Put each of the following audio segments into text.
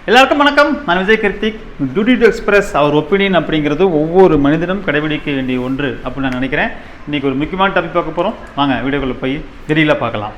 எல்லாருக்கும் வணக்கம். நான் Vijay Krithik. Duty to express our opinion அப்படிங்கிறது ஒவ்வொரு மனிதனும் கடைபிடிக்க வேண்டிய ஒன்று அப்படின்னு நான் நினைக்கிறேன். இன்றைக்கி ஒரு முக்கியமான டாபிக் பார்க்க போகிறோம். வாங்க வீடியோக்குள்ளே போய் தெரியல பார்க்கலாம்.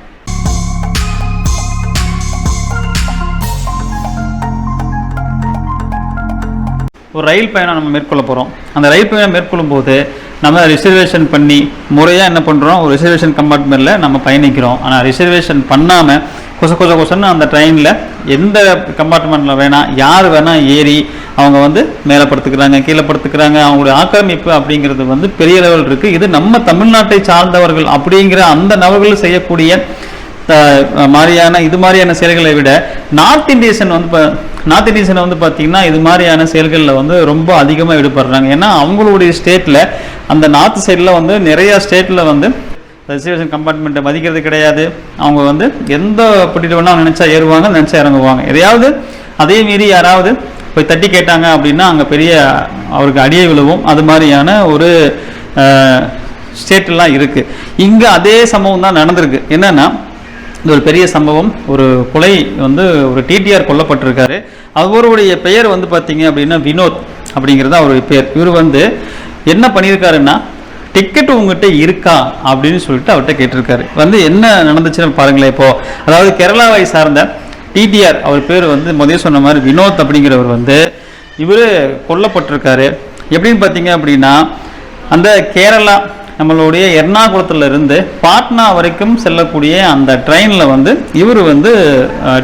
ஒரு ரயில் பயணம் நம்ம மேற்கொள்ள போகிறோம். அந்த ரயில் பயணம் மேற்கொள்ளும் போது நம்ம ரிசர்வேஷன் பண்ணி முறையாக என்ன பண்ணுறோம், ஒரு ரிசர்வேஷன் கம்பார்ட்மெண்ட்டில் நம்ம பயணிக்கிறோம். ஆனால் ரிசர்வேஷன் பண்ணாமல் கொசன்னு அந்த ட்ரெயினில் எந்த கம்பார்ட்மெண்ட்டில் வேணால் யார் வேணால் ஏறி அவங்க மேலே படுத்துக்கிறாங்க, கீழே படுத்துக்கிறாங்க. அவங்களுடைய ஆக்கிரமிப்பு அப்படிங்கிறது பெரிய லெவல் இருக்குது. இது நம்ம தமிழ்நாட்டை சார்ந்தவர்கள் அப்படிங்கிற அந்த நபர்கள் செய்யக்கூடிய மாதிரியான இது மாதிரியான செயல்களை விட நார்த் இந்தியன் பார்த்தீங்கன்னா இது மாதிரியான செயல்களில் ரொம்ப அதிகமாக ஈடுபடுறாங்க. ஏன்னா அவங்களுடைய ஸ்டேட்டில் அந்த நார்த் சைடில் நிறையா ஸ்டேட்டில் ரிசர்வேஷன் கம்பார்ட்மெண்ட்டை மதிக்கிறது கிடையாது. அவங்க எந்த படிட்டு வேணால் நினச்சா ஏறுவாங்க, நினச்சா இறங்குவாங்க. எதையாவது அதே மீறி யாராவது போய் தட்டி கேட்டாங்க அப்படின்னா அங்கே பெரிய அவருக்கு அடியை விழுவும். அது மாதிரியான ஒரு ஸ்டேட்டெல்லாம் இருக்குது. இங்கே அதே சம்பவம் தான் நடந்திருக்கு. என்னென்னா இது ஒரு பெரிய சம்பவம். ஒரு கொலை ஒரு டிடிஆர் கொல்லப்பட்டிருக்காரு. அவருடைய பெயர் பார்த்தீங்க அப்படின்னா வினோத் அப்படிங்கிறது அவருடைய பேர். இவர் என்ன பண்ணியிருக்காருன்னா, டிக்கெட் உங்ககிட்ட இருக்கா அப்படின்னு சொல்லிட்டு அவர்கிட்ட கேட்டிருக்காரு. என்ன நடந்துச்சுன்னு பாருங்களேன். இப்போ அதாவது கேரளாவை சார்ந்த டிடிஆர் அவர் பேர் முதல்ல சொன்ன மாதிரி வினோத் அப்படிங்கிறவர் இவர் கொல்லப்பட்டிருக்காரு. எப்படின்னு பார்த்தீங்க அப்படின்னா, அந்த கேரளா நம்மளுடைய எர்ணாகுளத்தில் இருந்து பாட்னா வரைக்கும் செல்லக்கூடிய அந்த ட்ரெயினில் இவர்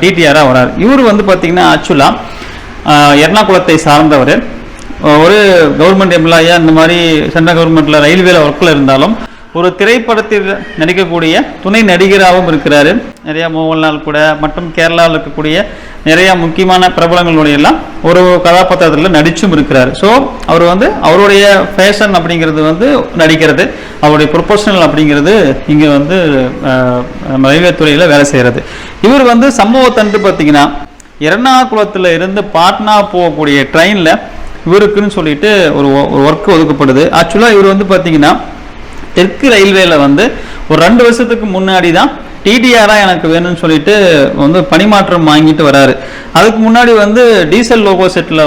டிடிஆராக வரார். இவர் பார்த்தீங்கன்னா ஆக்சுவலாக எர்ணாகுளத்தை சார்ந்தவர். ஒரு கவர்மெண்ட் எம்ப்ளாயா இந்த மாதிரி சென்ட்ரல் கவர்மெண்ட்டில் ரயில்வேல ஒர்க்கில் இருந்தாலும் ஒரு திரைப்படத்தில் நடிக்கக்கூடிய துணை நடிகராகவும் இருக்கிறாரு. நிறையா மோகன்லால் கூட மற்றும் கேரளாவில் இருக்கக்கூடிய நிறையா முக்கியமான பிரபலங்களுடைய எல்லாம் ஒரு கதாபாத்திரத்தில் நடிச்சும் இருக்கிறார். ஸோ அவர் அவருடைய ஃபேஷன் அப்படிங்கிறது நடிக்கிறது, அவருடைய ப்ரொஃபஷனல் அப்படிங்கிறது இங்கே ரயில்வே துறையில் வேலை செய்கிறது. இவர் சம்பவத்தன்று பார்த்தீங்கன்னா எர்ணாகுளத்தில் இருந்து பாட்னா போகக்கூடிய ட்ரெயினில் இவருக்குன்னு சொல்லிட்டு ஒரு ஒர்க் ஒதுக்கப்படுது. ஆக்சுவலாக இவர் பார்த்தீங்கன்னா தெற்கு ரயில்வேல ஒரு 2 வருஷத்துக்கு முன்னாடி தான் டிடிஆராக எனக்கு வேணும்னு சொல்லிட்டு பணிமாற்றம் வாங்கிட்டு வராரு. அதுக்கு முன்னாடி டீசல் லோகோ செட்டில்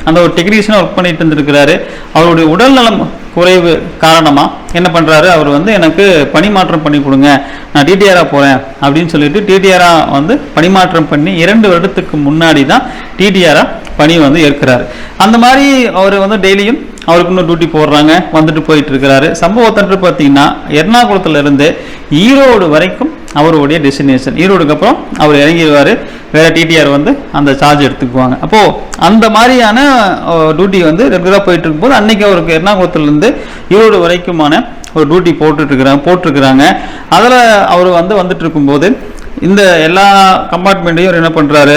அந்த ஒரு டெக்னீஷியனாக ஒர்க் பண்ணிட்டு இருந்திருக்கிறாரு. அவருடைய உடல்நலம் குறைவு காரணமாக என்ன பண்ணுறாரு, அவர் எனக்கு பணிமாற்றம் பண்ணி கொடுங்க, நான் டிடிஆராக போகிறேன் அப்படின்னு சொல்லிட்டு டிடிஆராக பணிமாற்றம் பண்ணி 2 வருடத்துக்கு முன்னாடி தான் டிடிஆராக பணி ஏற்கிறாரு. அந்த மாதிரி அவர் டெய்லியும் அவருக்கு இன்னும் டியூட்டி போடுறாங்க, வந்துட்டு போயிட்டு இருக்கிறாரு. சம்பவத்தன்று பார்த்தீங்கன்னா எர்ணாகுளத்தில் இருந்து ஈரோடு வரைக்கும் அவருடைய டெஸ்டினேஷன். ஈரோடுக்கு அப்புறம் அவர் இறங்கிடுவார். வேற டிடிஆர் அந்த சார்ஜ் எடுத்துக்குவாங்க. அப்போது அந்த மாதிரியான டியூட்டி ரெகுலராக போயிட்டு இருக்கும்போது அன்னைக்கு அவருக்கு எர்ணாகுளத்துலேருந்து ஈரோடு வரைக்குமான ஒரு டியூட்டி போட்டிருக்கிறாங்க. அதில் அவர் வந்துட்டு இருக்கும்போது இந்த எல்லா கம்பார்ட்மெண்ட்டையும் என்ன பண்ணுறாரு,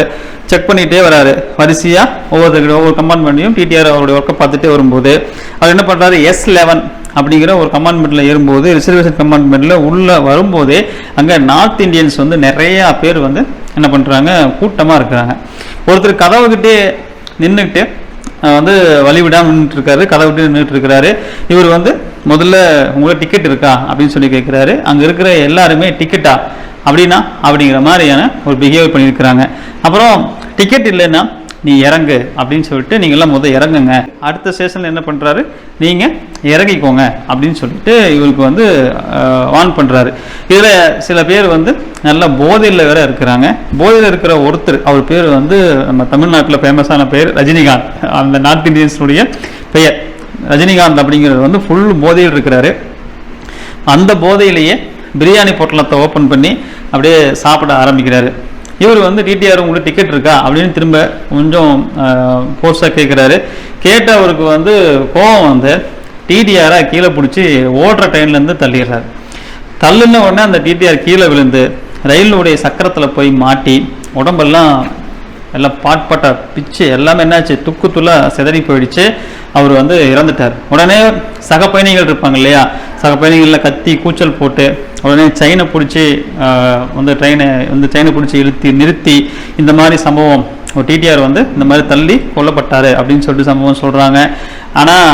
செக் பண்ணிகிட்டே வராரு. வரிசையாக ஒவ்வொரு கம்பார்ட்மெண்ட்டையும் டிடிஆர் அவருடைய ஒர்க்கை பார்த்துட்டே வரும்போது அவர் என்ன பண்ணுறாரு, S11 அப்படிங்கிற ஒரு கம்பார்ட்மெண்ட்டில் ஏறும்போது ரிசர்வேஷன் கம்பார்ட்மெண்ட்டில் உள்ளே வரும்போதே அங்கே நார்த் இந்தியன்ஸ் நிறையா பேர் என்ன பண்ணுறாங்க, கூட்டமாக இருக்கிறாங்க. ஒருத்தர் கதவுக்கிட்டே நின்றுட்டு வழி விடாமல் நின்றுட்டு இருக்காரு, கதை விட்டு நின்றுட்டு இருக்கிறாரு. இவர் முதல்ல உங்களுக்கு டிக்கெட் இருக்கா அப்படின்னு சொல்லி கேட்குறாரு. அங்கே இருக்கிற எல்லாருமே டிக்கெட்டா அப்படிங்கிற மாதிரியான ஒரு பிஹேவியர் பண்ணியிருக்கிறாங்க. அப்புறம் டிக்கெட் இல்லைன்னா நீ இறங்கு அப்படின்னு சொல்லிட்டு நீங்கள்லாம் இறங்குங்க, அடுத்த ஸ்டேஷனில் என்ன பண்ணுறாரு, நீங்கள் இறங்கிக்கோங்க அப்படின்னு சொல்லிட்டு இவருக்கு வார்ன் பண்ணுறாரு. இதில் சில பேர் நல்ல போதையில் வேற இருக்கிறாங்க. போதையில் இருக்கிற ஒருத்தர், அவர் பேர் நம்ம தமிழ்நாட்டில் ஃபேமஸான பேர் ரஜினிகாந்த். அந்த நார்த் இந்தியன்ஸுடைய பெயர் ரஜினிகாந்த் அப்படிங்கிறது ஃபுல் போதையில் இருக்கிறாரு. அந்த போதையிலேயே பிரியாணி பொட்டலத்தை ஓப்பன் பண்ணி அப்படியே சாப்பிட ஆரம்பிக்கிறாரு. இவர் டிடிஆர் உங்களுக்கு டிக்கெட் இருக்கா அப்படின்னு திரும்ப கொஞ்சம் போஸ்டாக கேட்குறாரு. கேட்ட அவருக்கு கோவம் டிடிஆராக கீழே பிடிச்சி ஓடுற ட்ரெயின்லேருந்து தள்ளிடுறாரு. தள்ளுன உடனே அந்த டிடிஆர் கீழே விழுந்து ரயிலுடைய சக்கரத்தில் போய் மாட்டி உடம்பெல்லாம் எல்லாம் பாட்பாட்டா பிச்சு எல்லாமே என்னாச்சு, துக்குத்துளாக சிதறி போயிடுச்சு. அவர் இறந்துட்டார். உடனே சக பயணிகள் இருப்பாங்க இல்லையா, சக பயணிகளில் கத்தி கூச்சல் போட்டு உடனே செயினை பிடிச்சி செயினை பிடிச்சி நிறுத்தி இந்த மாதிரி சம்பவம் ஒரு டிடிஆர் இந்த மாதிரி தள்ளி கொல்லப்பட்டார் அப்படின்னு சொல்லிட்டு சம்பவம் சொல்கிறாங்க. ஆனால்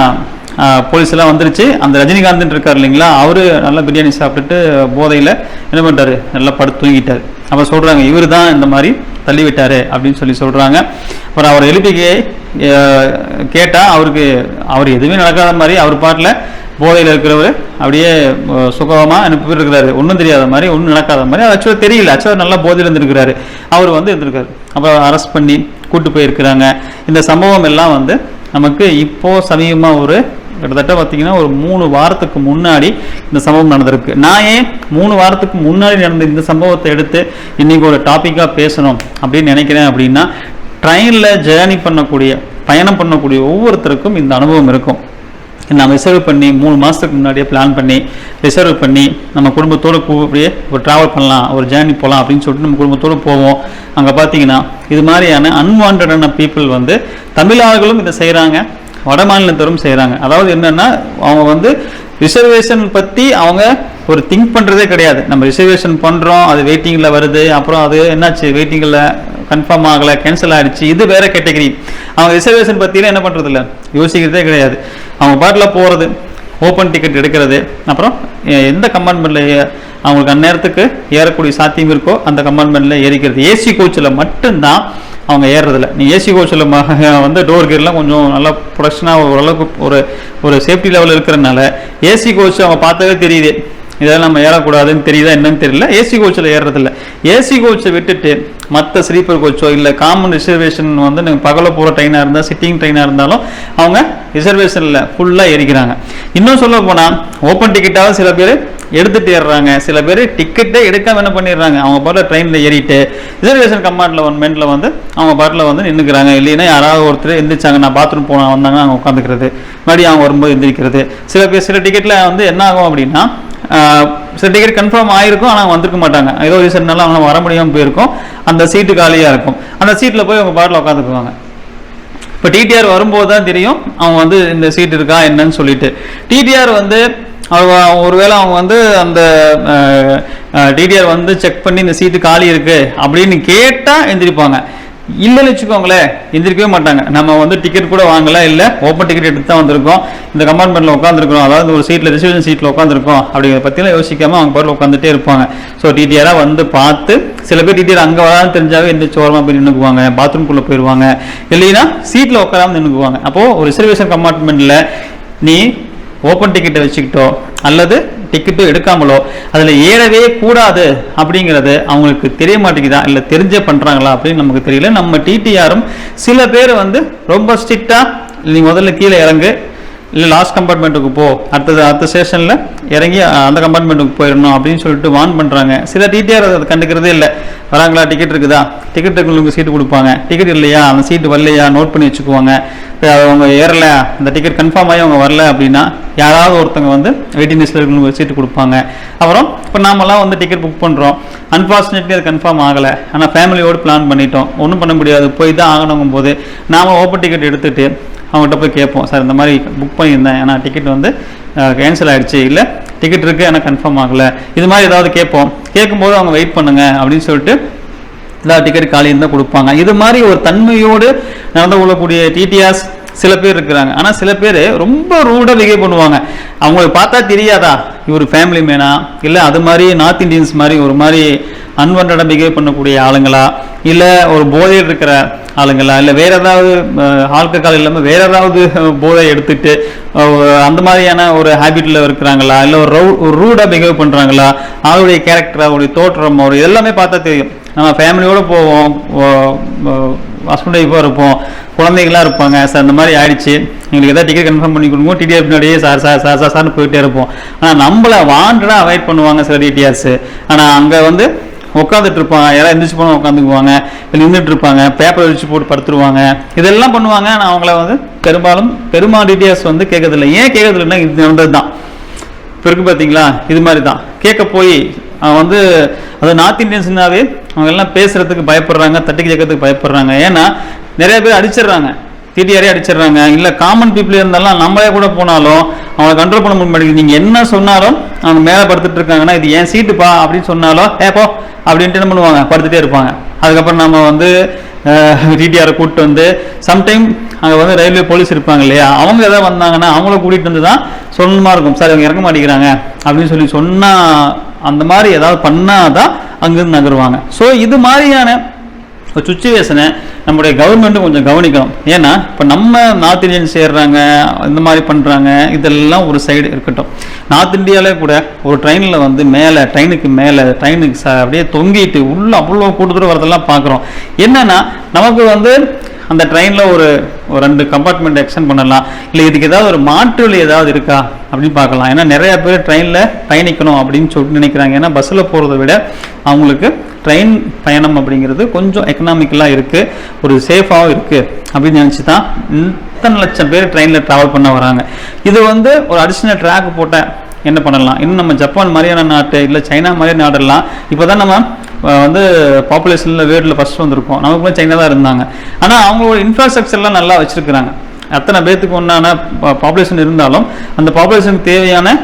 போலீஸ்லாம் வந்துருச்சு. அந்த ரஜினிகாந்த் இருக்கார் இல்லைங்களா, அவர் நல்லா பிரியாணி சாப்பிட்டுட்டு போதையில் என்ன பண்ணுறாரு, நல்லா படுத்து தூங்கிட்டார். அப்போ சொல்கிறாங்க இவர் தான் இந்த மாதிரி தள்ளிவிட்டார் அப்படின்னு சொல்கிறாங்க. அப்புறம் அவர் எழுப்பி கேட்டால் அவர் எதுவுமே நடக்காத மாதிரி அவர் பாட்டில் போதையில் இருக்கிறவர் அப்படியே சுகமாக அனுப்பி இருக்கிறாரு, ஒன்றும் தெரியாத மாதிரி, ஒன்றும் நடக்காத மாதிரி. அது ஆக்சுவலாக தெரியல, ஆக்சுவலாக நல்லா போதையில் இருந்திருக்கிறாரு. அவர் இருந்திருக்காரு. அப்புறம் அரெஸ்ட் பண்ணி கூட்டு போயிருக்கிறாங்க. இந்த சம்பவம் எல்லாம் நமக்கு இப்போது சமீபமாக கிட்டத்தட்ட பார்த்தீங்கன்னா ஒரு 3 வாரத்துக்கு முன்னாடி இந்த சம்பவம் நடந்திருக்கு. நான் ஏன் 3 வாரத்துக்கு முன்னாடி நடந்த இந்த சம்பவத்தை எடுத்து இன்றைக்கி ஒரு டாப்பிக்காக பேசணும் அப்படின்னு நினைக்கிறேன் அப்படின்னா, ட்ரெயினில் பயணம் பண்ணக்கூடிய ஒவ்வொருத்தருக்கும் இந்த அனுபவம் இருக்கும். நம்ம ரிசர்வ் பண்ணி 3 மாதத்துக்கு முன்னாடியே பிளான் பண்ணி ரிசர்வ் பண்ணி நம்ம குடும்பத்தோடு அப்படியே ஒரு ட்ராவல் பண்ணலாம், ஒரு ஜேர்னி போகலாம் அப்படின்னு சொல்லிட்டு நம்ம குடும்பத்தோடு போவோம். அங்கே பார்த்தீங்கன்னா இது மாதிரியான அன்வான்டான பீப்புள் தமிழர்களும் இதை செய்கிறாங்க, வட மாநிலத்தரும் செய்கிறாங்க. அதாவது என்னென்னா அவங்க ரிசர்வேஷன் பற்றி அவங்க ஒரு திங்க் பண்ணுறதே கிடையாது. நம்ம ரிசர்வேஷன் பண்ணுறோம், அது வெயிட்டிங்கில் வருது, அப்புறம் அது என்னாச்சு வெயிட்டிங்கில் கன்ஃபார்ம் ஆகலை, கேன்சல் ஆகிடுச்சு, இது வேறு கேட்டகரி. அவங்க ரிசர்வேஷன் பற்றிலாம் என்ன பண்ணுறதில்ல, யோசிக்கிறதே கிடையாது. அவங்க பாட்டில் போகிறது, ஓப்பன் டிக்கெட் எடுக்கிறது, அப்புறம் எந்த கம்பார்ட்மெண்ட்டில் அவங்களுக்கு அந்நேரத்துக்கு ஏறக்கூடிய சாத்தியம் இருக்கோ அந்த கம்பார்ட்மெண்ட்டில் ஏறிக்கிறது. ஏசி கோச்சில் மட்டும்தான் அவங்க ஏறுறதில்ல. நீ ஏசி கோச்சில் டோர் கேர்லாம் கொஞ்சம் நல்லா ப்ரொடக்ஷனாக ஓரளவுக்கு ஒரு சேஃப்டி லெவலில் இருக்கிறதுனால ஏசி கோச் அவங்க பார்த்தாவே தெரியுது, இதெல்லாம் நம்ம ஏறக்கூடாதுன்னு தெரியுதா என்னன்னு தெரியல. ஏசி கோச்சில் ஏறுறதில்ல. ஏசி கோச்சை விட்டுட்டு மற்ற ஸ்லீப்பர் கோச்சோ இல்லை காமன் ரிசர்வேஷன் நீங்கள் பகல போகிற ட்ரெயினாக இருந்தால், சிட்டிங் ட்ரெயினாக இருந்தாலும் அவங்க ரிசர்வேஷனில் ஃபுல்லாக ஏறிக்கிறாங்க. இன்னும் சொல்ல போனால் ஓப்பன் டிக்கெட்டாக சில பேர் எடுத்துகிட்டு ஏறுறாங்க, சில பேர் டிக்கெட்டே எடுக்காம என்ன பண்ணிடுறாங்க, அவங்க பாட்டில் ட்ரெயினில் ஏறிட்டு ரிசர்வேஷன் கம்பார்ட்மெண்ட்டில் அவங்க பாட்டில் நின்றுக்கிறாங்க. இல்லைன்னா யாராவது ஒருத்தர் எந்திரிச்சாங்க, நான் பாத்ரூம் போன வந்தாங்கன்னா அவங்க உட்காந்துக்கிறது, மறுபடியும் அவங்க வரும்போது எந்திரிக்கிறது. சில டிக்கெட்டில் என்ன ஆகும் அப்படின்னா, சில டிக்கெட் கன்ஃபார்ம் ஆகிருக்கும், ஆனால் வந்திருக்க மாட்டாங்க, ஏதோ ரீசன்னால அவங்க வர முடியாமல் போயிருக்கும், அந்த சீட்டு காலியாக இருக்கும், அந்த சீட்டில் போய் அவங்க பாட்டில் உட்காந்துக்குவாங்க. இப்போ டிடிஆர் வரும்போது தான் தெரியும் அவங்க இந்த சீட் இருக்கா என்னன்னு சொல்லிட்டு. டிடிஆர் ஒருவேளை அவங்க அந்த டிடிஆர் செக் பண்ணி இந்த சீட்டு காலி இருக்கு அப்படின்னு கேட்டால் எந்திரிப்பாங்க. இல்லைன்னு வச்சுக்கோங்களேன், எந்திரிக்கவே மாட்டாங்க. நம்ம டிக்கெட் கூட வாங்கல, இல்லை ஓப்பன் டிக்கெட் எடுத்து தான் வந்திருக்கோம், இந்த கம்பார்ட்மெண்ட்டில் உட்காந்துருக்கோம், அதாவது ஒரு சீட்டில் ரிசர்வேஷன் சீட்டில் உட்காந்துருக்கோம் அப்படிங்கிற பற்றிலாம் யோசிக்காமல் அவங்க பாட்டில் உட்காந்துட்டே இருப்பாங்க. ஸோ டிடிஆராக பார்த்து சில பேர் டிடிஆர் அங்கே வரான்னு தெரிஞ்சாவே எந்திரிச்சு ஓரமாக போய் நின்றுக்குவாங்க, பாத்ரூம்குள்ளே போயிடுவாங்க, இல்லைன்னா சீட்டில் உட்காராமல் நின்றுக்குவாங்க. அப்போது ஒரு ரிசர்வேஷன் கம்பார்ட்மெண்ட்டில் நீ ஓப்பன் டிக்கெட்டை வச்சுக்கிட்டோ அல்லது டிக்கெட்டோ எடுக்காமலோ அதில் ஏறவே கூடாது அப்படிங்கிறது அவங்களுக்கு தெரிய மாட்டேங்குதா, இல்லை தெரிஞ்சே பண்ணுறாங்களா அப்படின்னு நமக்கு தெரியல. நம்ம டிடிஆரும் சில பேர் ரொம்ப ஸ்ட்ரிக்டாக நீ முதல்ல கீழே இறங்கு, இல்லை லாஸ்ட் கம்பார்ட்மெண்ட்டுக்கு போ, அடுத்த ஸ்டேஷனில் இறங்கி அந்த கம்பார்ட்மெண்ட்டுக்கு போயிடணும் அப்படின்னு சொல்லிட்டு வார்ன் பண்ணுறாங்க. சில டிடிஆர் அதை கண்டுக்கிறதே இல்லை. வராங்களா, டிக்கெட் இருக்குதா, டிக்கெட் இருக்கிறவங்களுக்கு சீட்டு கொடுப்பாங்க, டிக்கெட் இல்லையா, அந்த சீட்டு வரலையா நோட் பண்ணி வச்சுக்குவாங்க. அவங்க ஏறல, அந்த டிக்கெட் கன்ஃபார்ம் ஆகி அவங்க வரல அப்படின்னா யாராவது ஒருத்தவங்க வெயிட்டிங் லிஸ்ட்டில் இருக்கிறவங்களுக்கு சீட்டு கொடுப்பாங்க. அப்புறம் இப்போ நாமெல்லாம் டிக்கெட் புக் பண்ணுறோம், அன்ஃபார்ச்சுனேட்லி அது கன்ஃபார்ம் ஆகலை, ஆனால் ஃபேமிலியோடு பிளான் பண்ணிட்டோம், ஒன்றும் பண்ண முடியாது, போய் தான் ஆகணுங்கும் போது நாம் ஓப்பன் டிக்கெட் எடுத்துகிட்டு அவங்ககிட்ட போய் கேட்போம், சார் இந்த மாதிரி புக் பண்ணியிருந்தேன், ஏன்னா டிக்கெட் கேன்சல் ஆகிடுச்சு, இல்லை டிக்கெட் இருக்குது ஆனால் கன்ஃபார்ம் ஆகலை, இது மாதிரி ஏதாவது கேட்போம். கேட்கும்போது அவங்க வெயிட் பண்ணுங்க அப்படின்னு சொல்லிட்டு எல்லா டிக்கெட் காலி இருந்தால் கொடுப்பாங்க. இது மாதிரி ஒரு தன்மையோடு நடந்து கொள்ளக்கூடிய டிடிஆர்ஸ் சில பேர் இருக்கிறாங்க. ஆனால் சில பேர் ரொம்ப ரூடாக பிஹேவ் பண்ணுவாங்க. அவங்களுக்கு பார்த்தா தெரியாதா இவர் ஃபேமிலி மேனா, இல்லை அது மாதிரி நார்த் இந்தியன்ஸ் மாதிரி ஒரு மாதிரி அன்வான்டாக பிஹேவ் பண்ணக்கூடிய ஆளுங்களா, இல்லை ஒரு போதையில் இருக்கிற ஆளுங்களா, இல்லை வேற ஏதாவது ஆல்கஹால் இல்லாமல் வேற ஏதாவது போதை எடுத்துட்டு அந்த மாதிரியான ஒரு ஹேபிட்டில் இருக்கிறாங்களா, இல்லை ஒரு ரூடாக பிஹேவ் பண்ணுறாங்களா, அவருடைய கேரக்டர், அவருடைய தோற்றம், அவர் எல்லாமே பார்த்தா தெரியும். நம்ம ஃபேமிலியோடு போவோம், ஹஸ்பண்ட் ஒய்ஃபாக இருப்போம், குழந்தைகளாக இருப்பாங்க, சார் இந்த மாதிரி ஆயிடுச்சு, எங்களுக்கு எதாவது டிக்கெட் கன்ஃபார்ம் பண்ணி கொடுங்க, டிடிஆர் பின்னாடியே சார்னு போயிட்டே இருப்போம். ஆனால் நம்மளை வாண்டடாக அவாய்ட் பண்ணுவாங்க சில டிடிஆர்ஸ். ஆனால் அங்கே உட்காந்துட்டு இருப்பாங்க, யாராவது எந்திரிச்சு போனால் உட்காந்துக்குவாங்க, இல்லை நின்றுட்டு இருப்பாங்க, பேப்பர் வச்சு போட்டு படுத்துருவாங்க, இதெல்லாம் பண்ணுவாங்க. ஆனால் அவங்கள பெரும்பாலும் டிடிஆர்ஸ் கேட்கறதில்லை. ஏன் கேட்கறதில்லைன்னா இது நடந்தது தான் இப்போ இருக்குது பார்த்தீங்களா, இது மாதிரி தான் கேட்க போய் அது நார்த் இந்தியன்ஸ்னாவே அவங்க எல்லாம் பேசுறதுக்கு பயப்படுறாங்க, தட்டிக்கு கேட்கறதுக்கு பயப்படுறாங்க. ஏன்னா நிறைய பேர் அடிச்சிடுறாங்க, டிடிஆரே அடிச்சிடுறாங்க. இல்லை காமன் பீப்புள் இருந்தாலும் நம்மளே கூட போனாலும் அவங்களை கண்ட்ரோல் பண்ண முடியாது. நீங்கள் என்ன சொன்னாலும் அவங்க மேலே படுத்துட்டு இருக்காங்கன்னா இது என் சீட்டுப்பா அப்படின்னு சொன்னாலும் ஏப்போ அப்படின்ட்டு என்ன பண்ணுவாங்க, படுத்துட்டே இருப்பாங்க. அதுக்கப்புறம் நம்ம டிடிஆரை கூப்பிட்டு சம்டைம் அங்கே ரயில்வே போலீஸ் இருப்பாங்க இல்லையா, அவங்க எதாவது வந்தாங்கன்னா அவங்கள கூட்டிகிட்டு தான் சொல்லணுமா இருக்கும், சார் இவங்க இறங்க மாட்டேங்கிறாங்க அப்படின்னு சொன்னால் அந்த மாதிரி ஏதாவது பண்ணாதான் அங்கேருந்து நகருவாங்க. ஸோ இது மாதிரியான ஒரு சுச்சுவேஷனை நம்முடைய கவர்மெண்ட்டும் கொஞ்சம் கவனிக்கணும். ஏன்னா இப்போ நம்ம நார்த் இந்தியன் சேர்றாங்க, இந்த மாதிரி பண்ணுறாங்க, இதெல்லாம் ஒரு சைடு இருக்கட்டும். நார்த் இந்தியாவிலே கூட ஒரு ட்ரெயினில் வந்து மேலே ட்ரெயினுக்கு அப்படியே தொங்கிட்டு உள்ள அவ்வளோ கூட்டத்தோடு வரதெல்லாம் பார்க்குறோம். என்னன்னா நமக்கு வந்து அந்த ட்ரெயினில் ஒரு 2 கம்பார்ட்மெண்ட் எக்ஸ்டெண்ட் பண்ணலாம், இல்லை இதுக்கு ஏதாவது ஒரு மாற்று வழி ஏதாவது இருக்கா அப்படின்னு பார்க்கலாம். ஏன்னா நிறையா பேர் ட்ரெயினில் பயணிக்கணும் அப்படின்னு சொல்லிட்டு நினைக்கிறாங்க. ஏன்னா பஸ்ஸில் போகிறத விட அவங்களுக்கு ட்ரெயின் பயணம் அப்படிங்கிறது கொஞ்சம் எக்கனாமிக்கலாக இருக்குது, ஒரு சேஃபாகவும் இருக்குது அப்படின்னு நினச்சி தான் இத்தனை லட்சம் பேர் ட்ரெயினில் ட்ராவல் பண்ண வராங்க. இது வந்து ஒரு அடிஷ்னல் ட்ராக் போட்டால் என்ன பண்ணலாம்? இன்னும் நம்ம ஜப்பான் மாதிரியான நாட்டு, இல்லை சைனா மாதிரியான நாடெல்லாம் இப்போ தான் நம்ம வந்து பாப்புலேஷனில் வேர்ல்டில் ஃபஸ்ட் வந்திருக்கோம். நமக்கு சைனா தான் இருந்தாங்க. ஆனால் அவங்களோட இன்ஃப்ராஸ்ட்ரக்சர்லாம் நல்லா வச்சுருக்குறாங்க. அத்தனை பேர்த்துக்கு ஒன்றான பாப்புலேஷன் இருந்தாலும் அந்த பாப்புலேஷனுக்கு தேவையான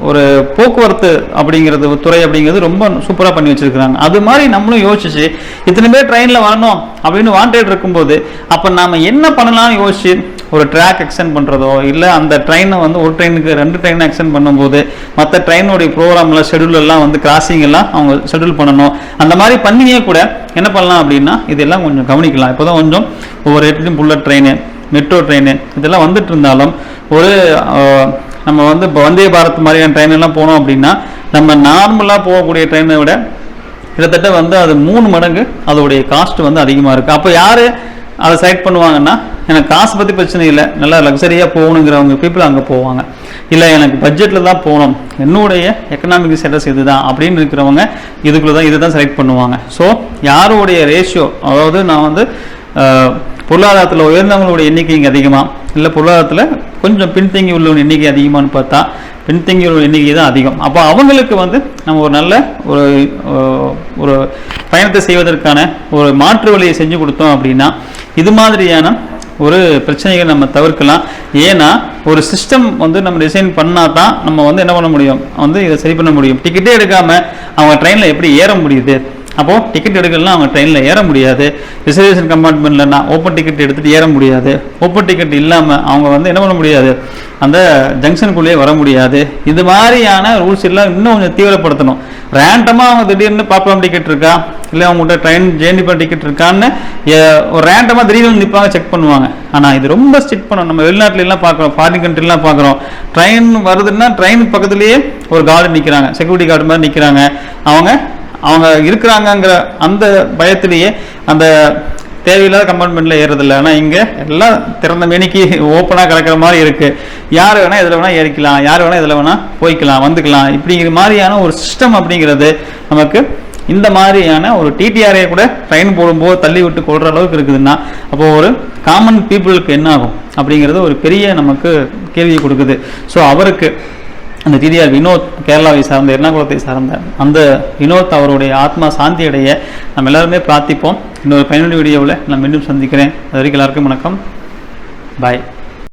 ஒரு போக்குவரத்து அப்படிங்கிறது துறை அப்படிங்கிறது ரொம்ப சூப்பராக பண்ணி வச்சுருக்குறாங்க. அது மாதிரி நம்மளும் யோசிச்சு இத்தனை பேர் ட்ரெயினில் வரணும் அப்படின்னு வாண்டட் இருக்கும்போது அப்போ நாம் என்ன பண்ணலாம்னு யோசிச்சு ஒரு ட்ராக் எக்ஸ்டெண்ட் பண்ணுறதோ, இல்லை அந்த ட்ரெயினை வந்து ஒரு ட்ரெயினுக்கு 2 ட்ரெயினை எக்ஸ்டெண்ட் பண்ணும்போது மற்ற ட்ரெயினுடைய ப்ரோக்ராமில் ஷெடியூலெல்லாம் வந்து கிராசிங் எல்லாம் அவங்க ஷெடியூல் பண்ணணும். அந்த மாதிரி பண்ணியே கூட என்ன பண்ணலாம் அப்படின்னா இதெல்லாம் கொஞ்சம் கவனிக்கலாம். இப்போ தான் கொஞ்சம் ஒவ்வொரு இடத்துலையும் புல்லட் ட்ரெயின், மெட்ரோ ட்ரெயின் இதெல்லாம் வந்துட்டு இருந்தாலும் ஒரு நம்ம வந்து இப்போ வந்தே பாரத் மாதிரியான ட்ரெயின் எல்லாம் போனோம் அப்படின்னா நம்ம நார்மலாக போகக்கூடிய ட்ரெயினை விட கிட்டத்தட்ட வந்து அது 3 மடங்கு அதோடைய காஸ்ட் வந்து அதிகமாக இருக்குது. அப்போ யார் அதை செலக்ட் பண்ணுவாங்கன்னா, எனக்கு காசு பற்றி பிரச்சனை இல்லை, நல்லா லக்ஸரியாக போகணுங்கிறவங்க பீப்புள் அங்கே போவாங்க. இல்லை எனக்கு பட்ஜெட்டில் தான் போகணும், என்னுடைய எக்கனாமிக் ஸ்டேட்டஸ் இது தான் அப்படின்னு இருக்கிறவங்க இதுக்குள்ளே தான் இதை தான் செலக்ட் பண்ணுவாங்க. ஸோ யாருடைய ரேஷியோ, அதாவது நான் வந்து பொருளாதாரத்தில் உயர்ந்தவங்களுடைய எண்ணிக்கை இங்கே அதிகமாக, இல்லை பொருளாதாரத்தில் கொஞ்சம் பின்தங்கி உள்ளவங்க எண்ணிக்கை அதிகமானு பார்த்தா பின்தங்கி உள்ள எண்ணிக்கை தான் அதிகம். அப்போ அவங்களுக்கு வந்து நம்ம ஒரு நல்ல ஒரு பயணத்தை செய்வதற்கான ஒரு மாற்று வழியை செஞ்சு கொடுத்தோம் அப்படின்னா இது மாதிரியான ஒரு பிரச்சனைகள் நம்ம தவிர்க்கலாம். ஏன்னா ஒரு சிஸ்டம் வந்து நம்ம டிசைன் பண்ணால் தான் நம்ம வந்து என்ன பண்ண முடியும், வந்து இதை சரி பண்ண முடியும். டிக்கெட்டே எடுக்காமல் அவங்க ட்ரெயினில் எப்படி ஏற முடியுது? அப்போது டிக்கெட் எடுக்கலாம் அவங்க ட்ரெயினில் ஏற முடியாது. ரிசர்வேஷன் கம்பார்ட்மெண்ட்லன்னா ஓப்பன் டிக்கெட் எடுத்துகிட்டு ஏற முடியாது. ஓப்பன் டிக்கெட் இல்லாமல் அவங்க வந்து என்ன பண்ண முடியாது, அந்த ஜங்ஷனுக்குள்ளேயே வர முடியாது. இது மாதிரியான ரூல்ஸ் எல்லாம் இன்னும் கொஞ்சம் தீவிரப்படுத்தணும். ரேண்டமாக அவங்க திடீர்னு பாப்கார்ன் டிக்கெட் இருக்கா, இல்லை அவங்கள்ட்ட ட்ரெயின் ஜேர்னி டிக்கெட் இருக்கான்னு ஒரு ரேண்டமாக திடீர்னு நிற்பாங்க, செக் பண்ணுவாங்க. ஆனால் இது ரொம்ப ஸ்ட்ரிக்ட் பண்ணணும். நம்ம வெளிநாட்டிலலாம் பார்க்குறோம், ஃபாரின் கண்ட்ரிலாம் பார்க்குறோம், ட்ரெயின் வருதுன்னா ட்ரெயின் பக்கத்துலேயே ஒரு கார்டு நிற்கிறாங்க, செக்யூரிட்டி கார்டு மாதிரி நிற்கிறாங்க. அவங்க இருக்கிறாங்கங்கிற அந்த பயத்திலேயே அந்த தேவையில்லாத கம்பார்ட்மெண்ட்டில் ஏறதில்லை. ஆனால் இங்கே எல்லாம் திறந்த மேனிக்கு ஓப்பனாக கிடக்கிற மாதிரி இருக்குது. யார் வேணால் இதில் வேணால் ஏறிக்கலாம், யார் வேணால் இதில் வேணால் போய்க்கலாம், வந்துக்கலாம். இப்படிங்கிற மாதிரியான ஒரு சிஸ்டம் அப்படிங்கிறது நமக்கு இந்த மாதிரியான ஒரு டிடிஆரை கூட ட்ரெயின் போடும்போது தள்ளி விட்டு கொள்கிற அளவுக்கு இருக்குதுன்னா அப்போது ஒரு காமன் பீப்புளுக்கு என்ன ஆகும் அப்படிங்கிறது ஒரு பெரிய நமக்கு கேள்வியை கொடுக்குது. ஸோ அவருக்கு அந்த டிடிஆர் வினோத், கேரளாவை சார்ந்த, எர்ணாகுளத்தை சார்ந்த அந்த வினோத் அவருடைய ஆத்மா சாந்தி அடைய நம்ம எல்லாருமே பிரார்த்திப்போம். இன்னொரு பயனுள்ள வீடியோவில் நான் மீண்டும் சந்திக்கிறேன். அது வரைக்கும் எல்லாருக்கும் வணக்கம். பாய்.